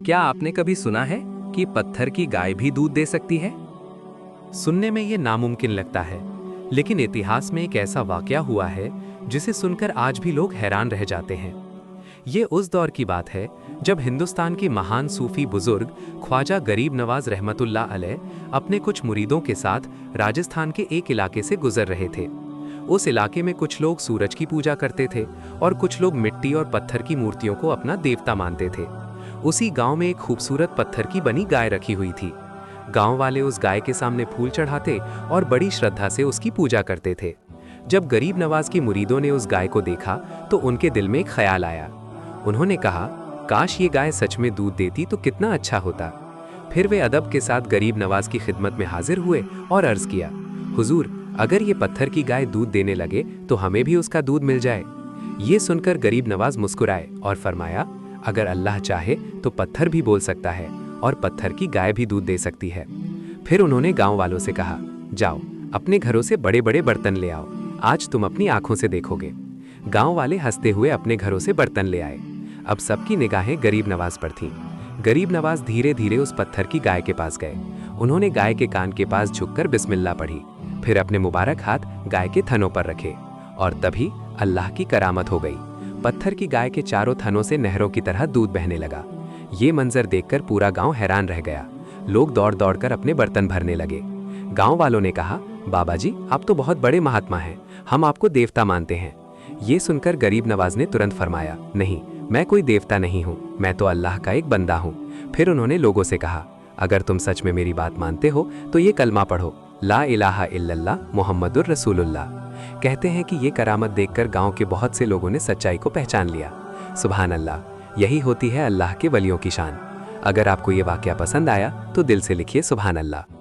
क्या आपने कभी सुना है कि पत्थर की गाय भी दूध दे सकती है? सुनने में ये नामुमकिन लगता है, लेकिन इतिहास में एक ऐसा वाकया हुआ है जिसे सुनकर आज भी लोग हैरान रह जाते हैं। ये उस दौर की बात है जब हिंदुस्तान की महान सूफी बुजुर्ग ख्वाजा गरीब नवाज रहमतुल्लाह अलैह अपने कुछ मुरीदों के साथ राजस्थान के एक इलाके से गुजर रहे थे। उस इलाके में कुछ लोग सूरज की पूजा करते थे और कुछ लोग मिट्टी और पत्थर की मूर्तियों को अपना देवता मानते थे। उसी गांव में एक खूबसूरत पत्थर की बनी गाय रखी हुई थी। गांव वाले उस गाय के सामने फूल चढ़ाते और बड़ी श्रद्धा से उसकी पूजा करते थे। जब गरीब नवाज की मुरीदों ने उस गाय को देखा तो उनके दिल में एक ख्याल आया। उन्होंने कहा, काश ये गाय सच में दूध देती तो कितना अच्छा होता। फिर वे अदब के साथ गरीब नवाज की खिदमत में हाजिर हुए और अर्ज किया, हुजूर, अगर ये पत्थर की गाय दूध देने लगे तो हमें भी उसका दूध मिल जाए। ये सुनकर गरीब नवाज मुस्कुराए और फरमाया, अगर अल्लाह चाहे तो पत्थर भी बोल सकता है और पत्थर की गाय भी दूध दे सकती है। फिर उन्होंने गांव वालों से कहा, जाओ अपने घरों से बड़े बड़े बर्तन ले आओ, आज तुम अपनी आंखों से देखोगे। गांव वाले हंसते हुए अपने घरों से बर्तन ले आए। अब सबकी निगाहें गरीब नवाज पर थीं। गरीब नवाज धीरे धीरे उस पत्थर की गाय के पास गए। उन्होंने गाय के कान के पास झुककर बिस्मिल्लाह पढ़ी, फिर अपने मुबारक हाथ गाय के थनों पर रखे और तभी अल्लाह की करामत हो गई। पत्थर की गाय के चारों थनों से नहरों की तरह दूध बहने लगा। ये मंजर देखकर पूरा गांव हैरान रह गया। लोग दौड़ दौड़कर अपने बर्तन भरने लगे। गांव वालों ने कहा, बाबा जी, आप तो बहुत बड़े महात्मा हैं, हम आपको देवता मानते हैं। ये सुनकर गरीब नवाज ने तुरंत फरमाया, नहीं, मैं कोई देवता नहीं हूँ, मैं तो अल्लाह का एक बंदा हूँ। फिर उन्होंने लोगों से कहा, अगर तुम सच में मेरी बात मानते हो तो ये कलमा पढ़ो, ला इलाहा इल्लल्लाह मुहम्मदुर रसूलुल्लाह। कहते हैं कि ये करामत देखकर गांव के बहुत से लोगों ने सच्चाई को पहचान लिया। सुभान अल्लाह, यही होती है अल्लाह के वलियों की शान। अगर आपको ये वाकया पसंद आया तो दिल से लिखिए सुभान अल्लाह।